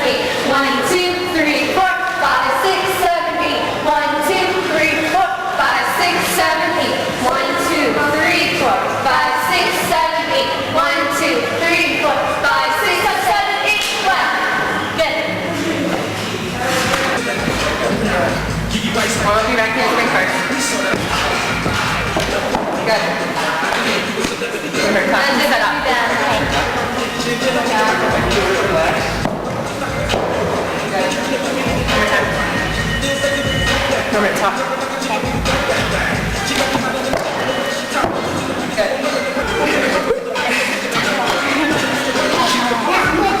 8. 1, 2, 3, 4, 5, 6, 7, 8. 1, 2, 3, 4, 5, 6, 7, 8. 1, 2, 3, 4, 5, 6, 7, 8. 1, 2, 3, 4, 5, 6, 7, 8. Wow. Good. All of you back here swing first. Good. Remember, time to set up. Remember, top. Good.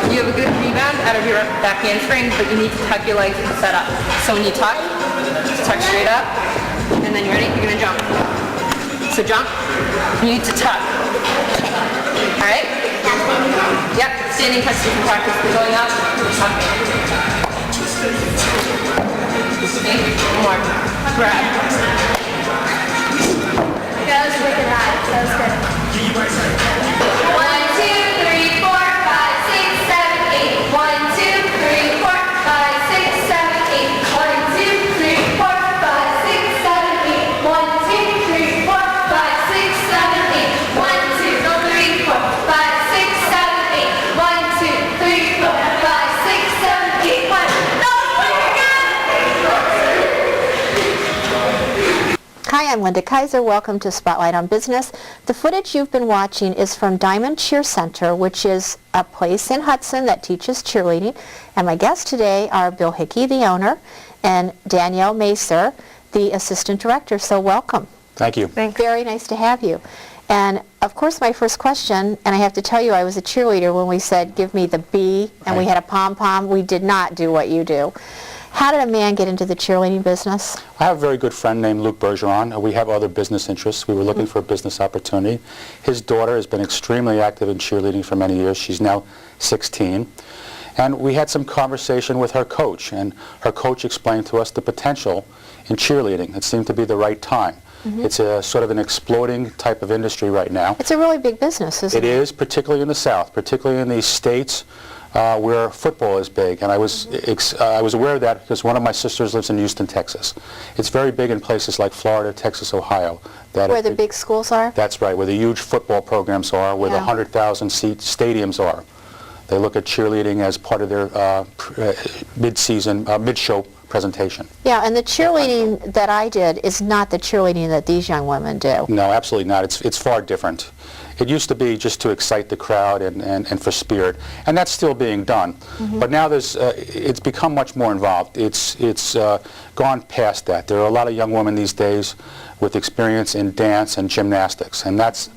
You have a good rebound out of your back handspring, but you need to tuck your legs and set up. So when you tuck, just tuck straight up, and then you ready? You're gonna jump. So jump. You need to tuck. All right? Yep. Standing touch you can practice. We're going up. Tucking. One more. Grab. That was wicked high. That was good. 1, 2, 3, 4, 5, 6, 7, 8. 1, 2, 3, 4, 5, 6, 7, 8. 1, 2, 3, 4, 5, 6, 7, 8. 1, 2, 3, 4, 5, 6, 7, 8. 1, 2, 3, 4, 5, 6, 7, 8. 1, 2, 3, 4, 5, 6, 7, 8. 1. Hi, I'm Linda Kaiser. Welcome to Spotlight on Business. The footage you've been watching is from Diamond Cheer Center, which is a place in Hudson that teaches cheerleading. And my guests today are Bill Hickey, the owner, and Danielle Maaser, the assistant director. So welcome. Thank you. Thanks. Very nice to have you. And of course, my first question, and I have to tell you, I was a cheerleader when we said, give me the B, and we had a pom-pom. We did not do what you do. How did a man get into the cheerleading business? I have a very good friend named Luke Bergeron. We have other business interests. We were looking for a business opportunity. His daughter has been extremely active in cheerleading for many years. She's now 16. And we had some conversation with her coach, and her coach explained to us the potential in cheerleading. It seemed to be the right time. It's a sort of an exploding type of industry right now. It's a really big business, isn't it? It is, particularly in the South, particularly in these states where football is big, and I was aware of that because one of my sisters lives in Houston, Texas. It's very big in places like Florida, Texas, Ohio. Where the big schools are? That's right, where the huge football programs are, where the 100,000-seat stadiums are. They look at cheerleading as part of their mid-show presentation. Yeah, and the cheerleading that I did is not the cheerleading that these young women do. No, absolutely not. It's far different. It used to be just to excite the crowd and for spirit, and that's still being done. But now it's become much more involved. It's gone past that. There are a lot of young women these days with experience in dance and gymnastics, and that's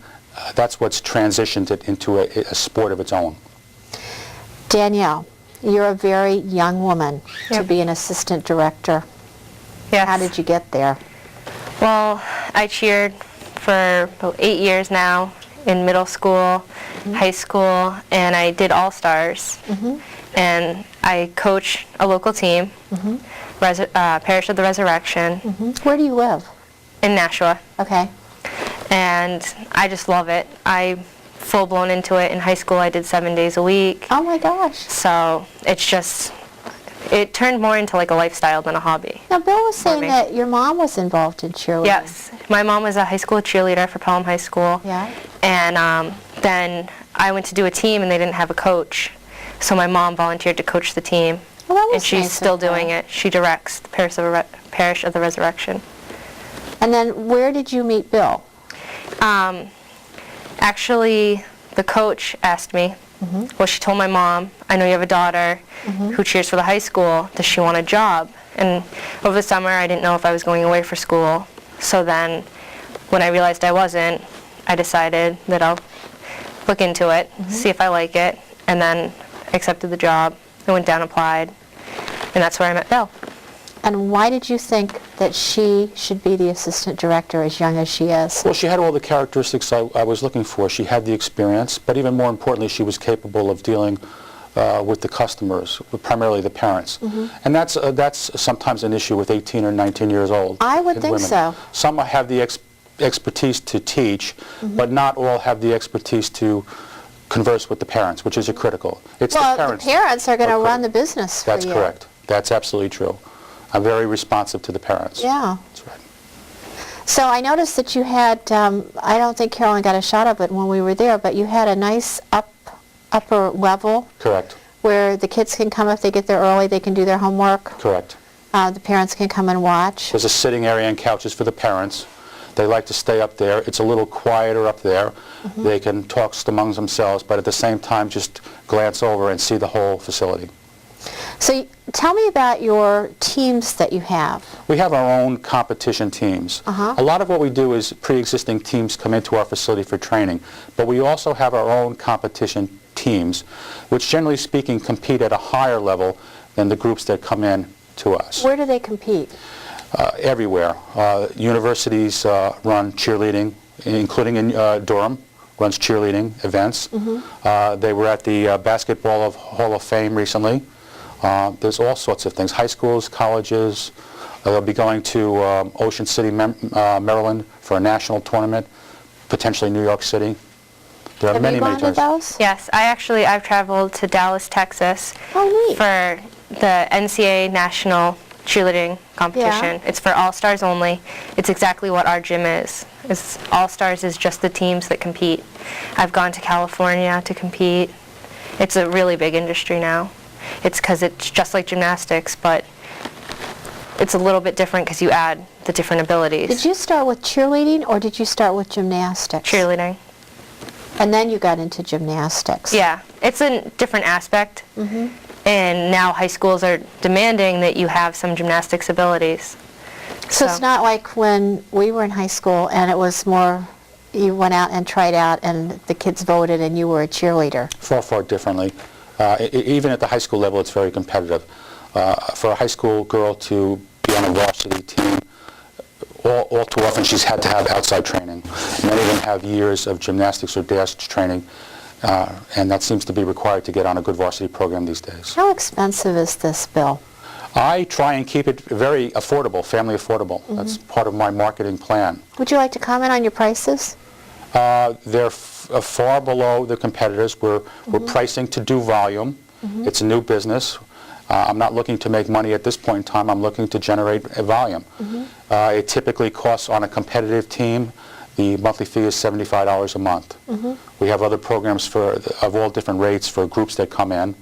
what's transitioned it into a sport of its own. Danielle, you're a very young woman to be an assistant director. Yes. How did you get there? Well, I cheered for about 8 years now in middle school, high school, and I did All-Stars. And I coach a local team, Parish of the Resurrection. Where do you live? In Nashua. Okay. And I just love it. I full-blown into it. In high school, I did 7 days a week. Oh my gosh. So it's just, it turned more into like a lifestyle than a hobby. Now Bill was saying that your mom was involved in cheerleading. Yes. My mom was a high school cheerleader for Pelham High School. Yeah. And then I went to do a team and they didn't have a coach. So my mom volunteered to coach the team. Well, that was and she's nice still of her. doing it. She directs the Parish of the Resurrection. And then where did you meet Bill? Actually, the coach asked me, well, she told my mom, I know you have a daughter who cheers for the high school. Does she want a job? And over the summer, I didn't know if I was going away for school. So then when I realized I wasn't, I decided that I'll look into it, see if I like it, and then accepted the job. I went down, applied, and that's where I met Bill. And why did you think that she should be the assistant director as young as she is? Well, she had all the characteristics I was looking for. She had the experience, but even more importantly, she was capable of dealing with the customers, primarily the parents. And that's sometimes an issue with 18 or 19 years old. I would in think women. so. Some have the expertise to teach, but not all have the expertise to converse with the parents, which is critical. It's Well, the parents. are going to are run the critical. business for That's you. correct. That's absolutely true. I'm very responsive to the parents. Yeah. That's right. So I noticed that you had, I don't think Carolyn got a shot of it when we were there, but you had a nice upper level Correct. where the kids can come if they get there early, they can do their homework. Correct. The parents can come and watch. There's a sitting area and couches for the parents. They like to stay up there. It's a little quieter up there. They can talk amongst themselves, but at the same time just glance over and see the whole facility. So tell me about your teams that you have. We have our own competition teams. A lot of what we do is pre-existing teams come into our facility for training, but we also have our own competition teams, which generally speaking compete at a higher level than the groups that come in to us. Where do they compete? Everywhere. Universities run cheerleading, including in Durham, runs cheerleading events. They were at the Basketball Hall of Fame recently. There's all sorts of things. High schools, colleges. They'll be going to Ocean City, Maryland for a national tournament, potentially New York City. There are Have many, you many gone to tournaments. those? Yes, I've traveled to Dallas, Texas Oh, neat. for the NCAA National Cheerleading Competition. It's for all-stars only. It's exactly what our gym is. All-stars is just the teams that compete. I've gone to California to compete. It's a really big industry now. It's because it's just like gymnastics, but it's a little bit different because you add the different abilities. Did you start with cheerleading or did you start with gymnastics? Cheerleading. And then you got into gymnastics. Yeah, it's a different aspect. And now high schools are demanding that you have some gymnastics abilities. So it's not like when we were in high school and it was more, you went out and tried out and the kids voted and you were a cheerleader. Far, far differently. Even at the high school level, it's very competitive. For a high school girl to be on a varsity team, all too often she's had to have outside training. Many of them have years of gymnastics or dance training, and that seems to be required to get on a good varsity program these days. How expensive is this, Bill? I try and keep it very affordable, family affordable. That's part of my marketing plan. Would you like to comment on your prices? They're far below the competitors. We're pricing to do volume. It's a new business. I'm not looking to make money at this point in time. I'm looking to generate a volume. It typically costs on a competitive team, the monthly fee is $75 a month. We have other programs of all different rates for groups that come in.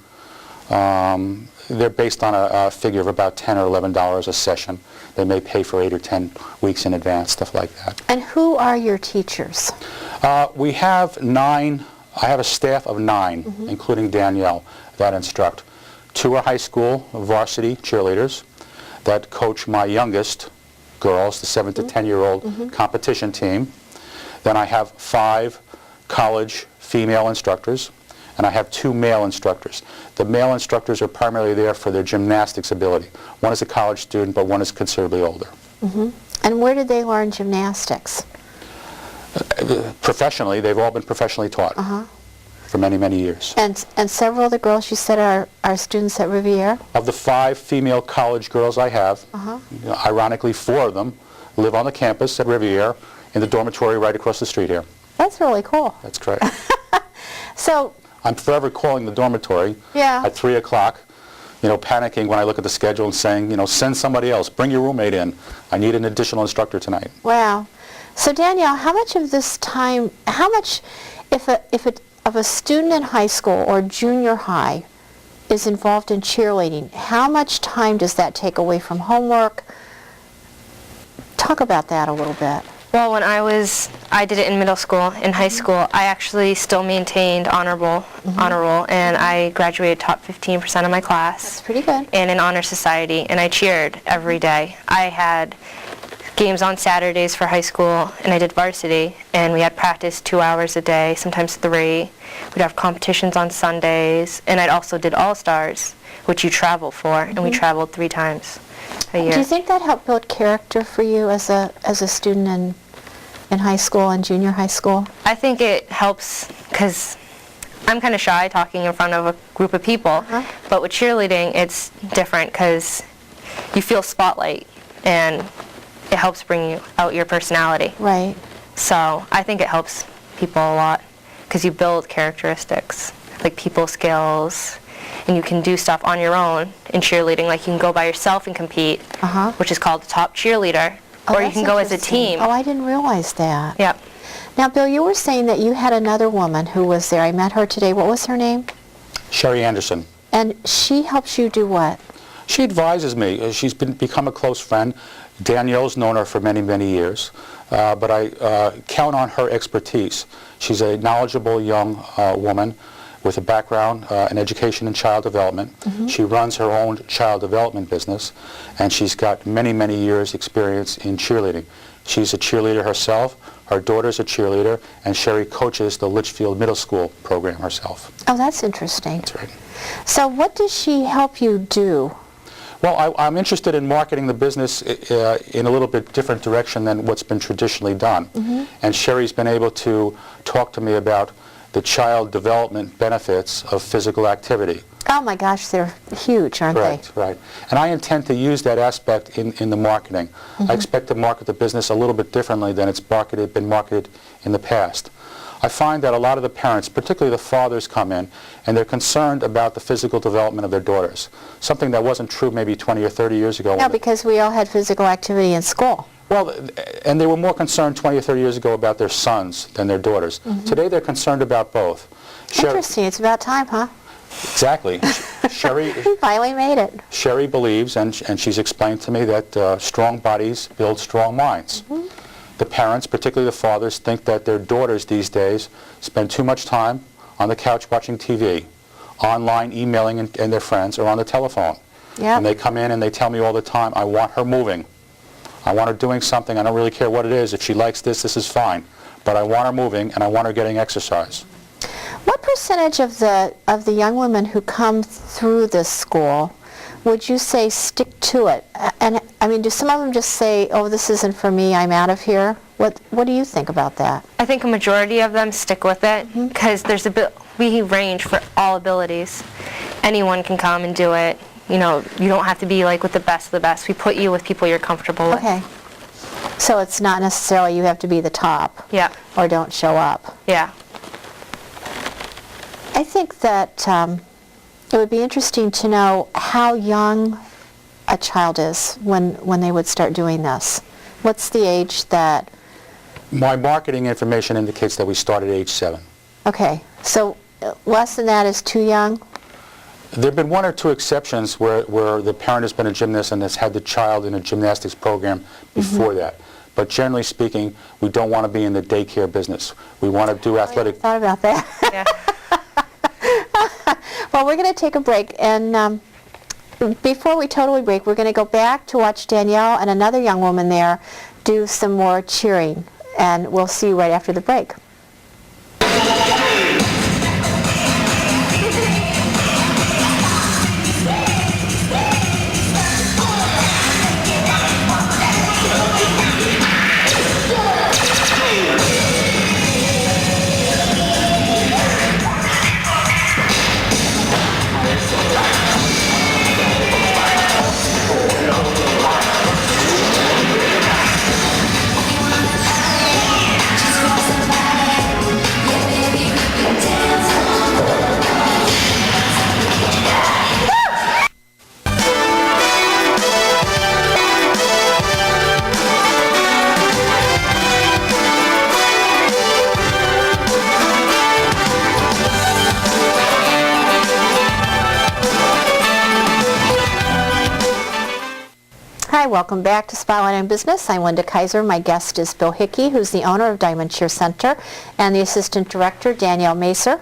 They're based on a figure of about $10 or $11 a session. They may pay for 8 or 10 weeks in advance, stuff like that. And who are your teachers? We have 9, I have a staff of 9, including Danielle, that instruct. 2 are high school varsity cheerleaders that coach my youngest girls, the 7 to 10-year-old competition team. Then I have 5 college female instructors, and I have 2 male instructors. The male instructors are primarily there for their gymnastics ability. One is a college student, but one is considerably older. And where did they learn gymnastics? Professionally, they've all been professionally taught for many, many years. And several of the girls you said are students at Riviera? Of the 5 female college girls I have, ironically 4 of them live on the campus at Riviera in the dormitory right across the street here. That's really cool. That's correct. So, I'm forever calling the dormitory yeah. at 3 o'clock, panicking when I look at the schedule and saying, send somebody else, bring your roommate in. I need an additional instructor tonight. Wow. So Danielle, how much of this time, if a student in high school or junior high is involved in cheerleading, how much time does that take away from homework? Talk about that a little bit. Well, when I did it in middle school. In high school, I actually still maintained honor roll, and I graduated top 15% of my class. That's pretty good. And in honor society, and I cheered every day. I had games on Saturdays for high school, and I did varsity, and we had practice 2 hours a day, sometimes 3. We'd have competitions on Sundays, and I also did All-Stars, which you travel for, and we traveled 3 times a year. Do you think that helped build character for you as a student in high school and junior high school? I think it helps because I'm kind of shy talking in front of a group of people, but with cheerleading, it's different because you feel spotlight, and it helps bring out your personality. Right. So I think it helps people a lot because you build characteristics, like people skills, and you can do stuff on your own in cheerleading. Like you can go by yourself and compete, which is called the top cheerleader, or you that's can go as a interesting. team. Oh, I didn't realize that. Yep. Now, Bill, you were saying that you had another woman who was there. I met her today. What was her name? Sherry Anderson. And she helps you do what? She advises me. She's become a close friend. Danielle's known her for many, many years, but I count on her expertise. She's a knowledgeable young woman with a background in education and child development. She runs her own child development business, and she's got many, many years' experience in cheerleading. She's a cheerleader herself. Her daughter's a cheerleader, and Sherry coaches the Litchfield Middle School program herself. Oh, that's interesting. That's right. So what does she help you do? Well, I'm interested in marketing the business in a little bit different direction than what's been traditionally done. And Sherry's been able to talk to me about the child development benefits of physical activity. Oh my gosh, they're huge, aren't Correct, right. And I intend to use that aspect in the marketing. I expect to market the business a little bit differently than it's been marketed in the past. I find that a lot of the parents, particularly the fathers, come in and they're concerned about the physical development of their daughters, something that wasn't true maybe 20 or 30 years ago. Yeah, because we all had physical activity in school. Well, and they were more concerned 20 or 30 years ago about their sons than their daughters. Today they're concerned about both. Interesting. It's about time, huh? Exactly. Sherry Finally made it. Sherry believes, and she's explained to me, that strong bodies build strong minds. The parents, particularly the fathers, think that their daughters these days spend too much time on the couch watching TV, online emailing and their friends, or on the telephone. Yeah. And they come in and they tell me all the time, I want her moving. I want her doing something. I don't really care what it is. If she likes this is fine. But I want her moving, and I want her getting exercise. What percentage of the young women who come through this school would you say stick to it? And I mean, do some of them just say, "Oh, this isn't for me. I'm out of here"? What do you think about that? I think a majority of them stick with it because we range for all abilities. Anyone can come and do it. You know, you don't have to be like with the best of the best. We put you with people you're comfortable with. Okay. So it's not necessarily you have to be the top. Yeah. Or don't show up. Yeah. I think that it would be interesting to know how young a child is when they would start doing this. What's the age that... My marketing information indicates that we start at age 7. Okay, so less than that is too young? There have been one or two exceptions where the parent has been a gymnast and has had the child in a gymnastics program before that. But generally speaking, we don't want to be in the daycare business. We want to do athletic... I thought about that. Yeah. Well, we're going to take a break, and before we totally break, we're going to go back to watch Danielle and another young woman there do some more cheering, and we'll see you right after the break. Hi, welcome back to Spotlight on Business. I'm Linda Kaiser. My guest is Bill Hickey, who's the owner of Diamond Cheer Center, and the assistant director, Danielle Maaser.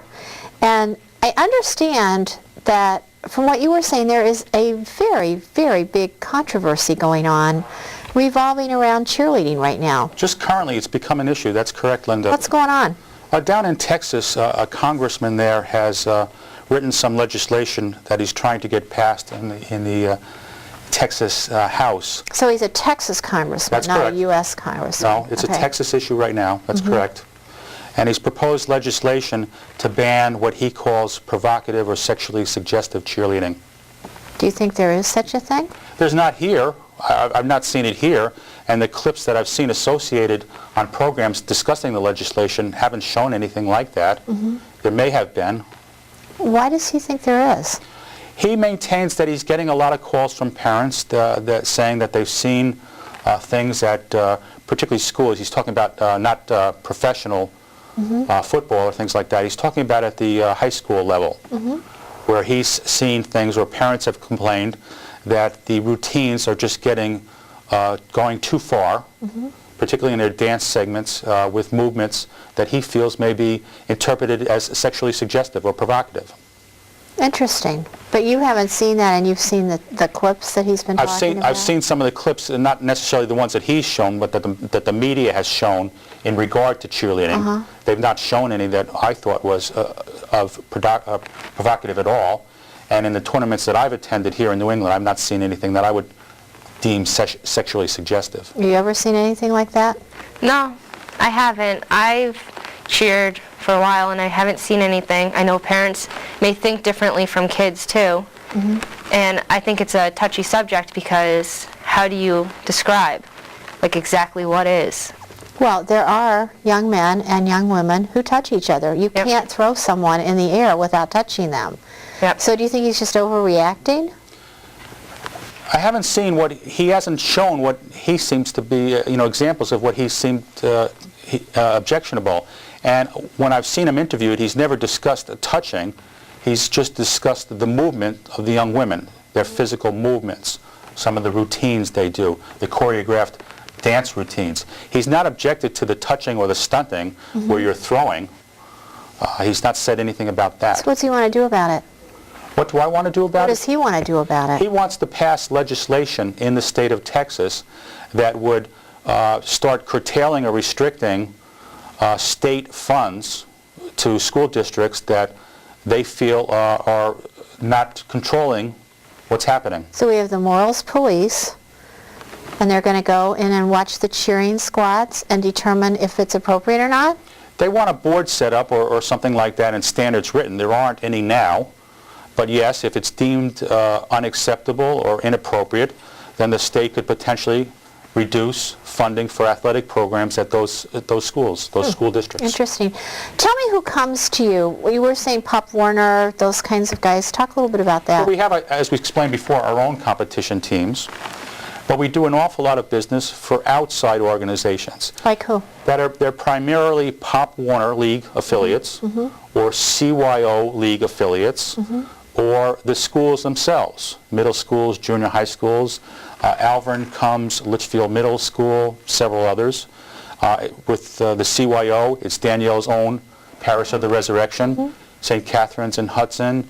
And I understand that from what you were saying, there is a very, very big controversy going on revolving around cheerleading right now. Just currently, it's become an issue. That's correct, Linda. What's going on? Down in Texas, a congressman there has written some legislation that he's trying to get passed in the Texas House. So he's a Texas congressman, That's not correct. a U.S. congressman. No, it's a Texas issue right now. That's correct. and he's proposed legislation to ban what he calls provocative or sexually suggestive cheerleading. Do you think there is such a thing? There's not here. I've not seen it here, and the clips that I've seen associated on programs discussing the legislation haven't shown anything like that. There may have been. Why does he think there is? He maintains that he's getting a lot of calls from parents that saying that they've seen things at particularly schools. He's talking about not professional football or things like that. He's talking about at the high school level, where he's seen things where parents have complained that the routines are just going too far, particularly in their dance segments with movements that he feels may be interpreted as sexually suggestive or provocative. Interesting. But you haven't seen that, and you've seen the clips that he's been talking about? I've seen some of the clips, and not necessarily the ones that he's shown, but that the media has shown in regard to cheerleading. They've not shown any that I thought was provocative at all. And in the tournaments that I've attended here in New England, I've not seen anything that I would deem sexually suggestive. You ever seen anything like that? No, I haven't. I've cheered for a while and I haven't seen anything. I know parents may think differently from kids too. And I think it's a touchy subject because how do you describe like exactly what is? Well, there are young men and young women who touch each other. You can't throw someone in the air without touching them. So do you think he's just overreacting? I haven't seen he hasn't shown what he seems to be, examples of what he seemed objectionable. And when I've seen him interviewed, he's never discussed touching. He's just discussed the movement of the young women, their physical movements, some of the routines they do, the choreographed dance routines. He's not objected to the touching or the stunting where you're throwing. He's not said anything about that. So what's he want to do about it? What do I want to do about it? What does he want to do about it? He wants to pass legislation in the state of Texas that would start curtailing or restricting state funds to school districts that they feel are not controlling what's happening. So we have the morals police, and they're going to go in and watch the cheering squads and determine if it's appropriate or not? They want a board set up or something like that and standards written. There aren't any now. But yes, if it's deemed unacceptable or inappropriate, then the state could potentially reduce funding for athletic programs at those schools, those school districts. Interesting. Tell me who comes to you. You were saying Pop Warner, those kinds of guys. Talk a little bit about that. Well, we have, as we explained before, our own competition teams, but we do an awful lot of business for outside organizations. Like who? They're primarily Pop Warner League affiliates or CYO League affiliates. Or the schools themselves, middle schools, junior high schools. Alvern comes, Litchfield Middle School, several others. With the CYO, it's Danielle's own Parish of the Resurrection, St. Catherine's in Hudson,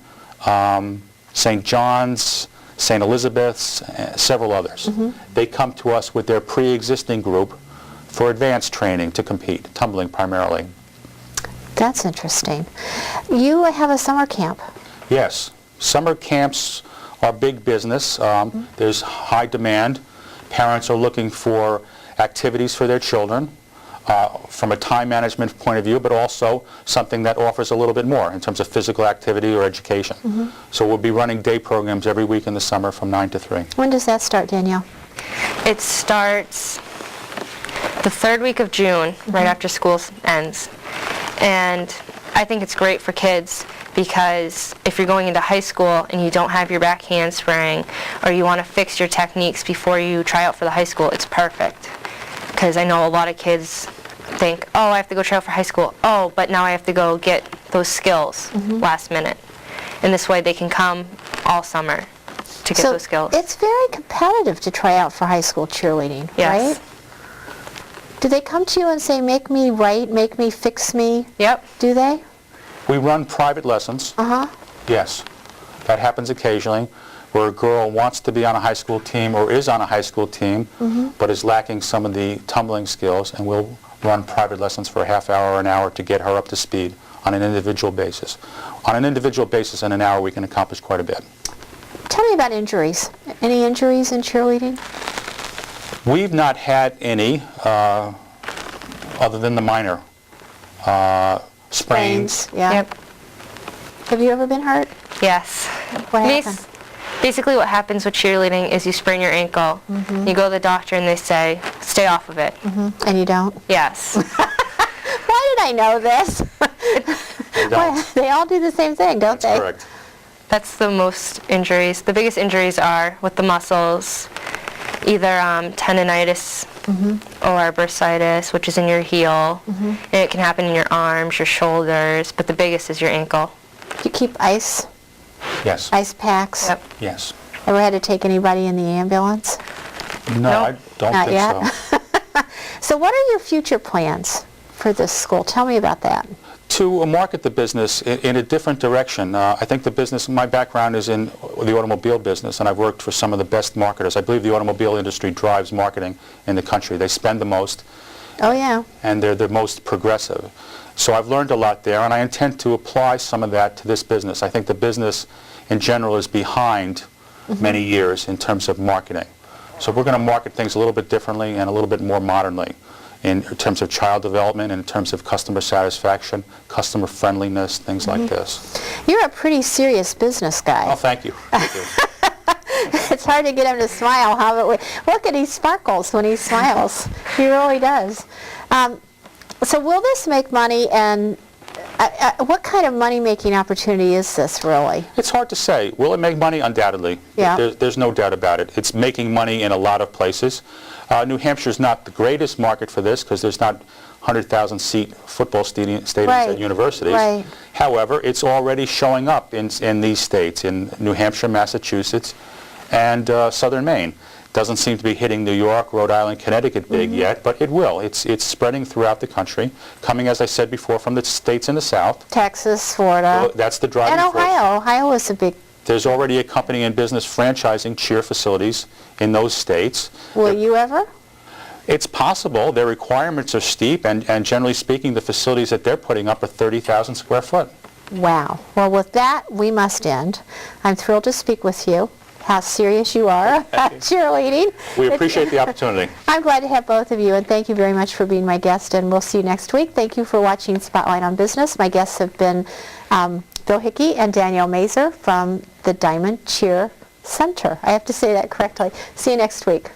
St. John's, St. Elizabeth's, several others. They come to us with their pre-existing group for advanced training to compete, tumbling primarily. That's interesting. You have a summer camp. Yes. Summer camps are big business. There's high demand. Parents are looking for activities for their children from a time management point of view, but also something that offers a little bit more in terms of physical activity or education. So we'll be running day programs every week in the summer from 9 to 3. When does that start, Danielle? It starts the third week of June, right after school ends. And I think it's great for kids because if you're going into high school and you don't have your back handspring or you want to fix your techniques before you try out for the high school, it's perfect. Because I know a lot of kids think, oh, I have to go try out for high school. Oh, but now I have to go get those skills last minute. And this way they can come all summer to get those skills. It's very competitive to try out for high school cheerleading, Yes. right? Do they come to you and say, make me right, make me, fix me? Yep. Do they? We run private lessons. Yes. That happens occasionally where a girl wants to be on a high school team or is on a high school team but is lacking some of the tumbling skills, and we'll run private lessons for a half hour or an hour to get her up to speed on an individual basis. On an individual basis in an hour we can accomplish quite a bit. Tell me about injuries. Any injuries in cheerleading? We've not had any other than the minor sprains. Yeah. Yep. Have you ever been hurt? Yes. What happened? Basically what happens with cheerleading is you sprain your ankle. You go to the doctor and they say, stay off of it. And you don't? Yes. Why did I know this? They don't. They all do the same thing, don't That's they? correct. That's the most injuries. The biggest injuries are with the muscles, either tendonitis or bursitis, which is in your heel. And it can happen in your arms, your shoulders, but the biggest is your ankle. You keep ice Yes. packs? Yep. Yes. Ever had to take anybody in the ambulance? No, I don't Not think yet? so. So what are your future plans for this school? Tell me about that. To market the business in a different direction. I think the business, my background is in the automobile business, and I've worked for some of the best marketers. I believe the automobile industry drives marketing in the country. They spend the most, Oh, yeah. and they're the most progressive. So I've learned a lot there, and I intend to apply some of that to this business. I think the business in general is behind many years in terms of marketing. So we're going to market things a little bit differently and a little bit more modernly in terms of child development, in terms of customer satisfaction, customer friendliness, things like this. You're a pretty serious business guy. Oh, thank you. Thank you. It's hard to get him to smile. Look at, he sparkles when he smiles. He really does. So will this make money, and what kind of money-making opportunity is this, really? It's hard to say. Will it make money? Undoubtedly. Yeah. There's no doubt about it. It's making money in a lot of places. New Hampshire's not the greatest market for this because there's not 100,000-seat football stadiums at universities. Right. However, it's already showing up in these states, in New Hampshire, Massachusetts, and southern Maine. Doesn't seem to be hitting New York, Rhode Island, Connecticut big yet, but it will. It's spreading throughout the country, coming, as I said before, from the states in the south. Texas, Florida. Well, that's the driving And force. Ohio. Ohio is a big... There's already a company in business franchising cheer facilities in those states. Will you ever? It's possible. Their requirements are steep, and generally speaking, the facilities that they're putting up are 30,000 square foot. Wow. Well, with that, we must end. I'm thrilled to speak with you. How serious you are about cheerleading. We appreciate the opportunity. I'm glad to have both of you, and thank you very much for being my guest, and we'll see you next week. Thank you for watching Spotlight on Business. My guests have been Bill Hickey and Danielle Maaser from the Diamond Cheer Center. I have to say that correctly. See you next week.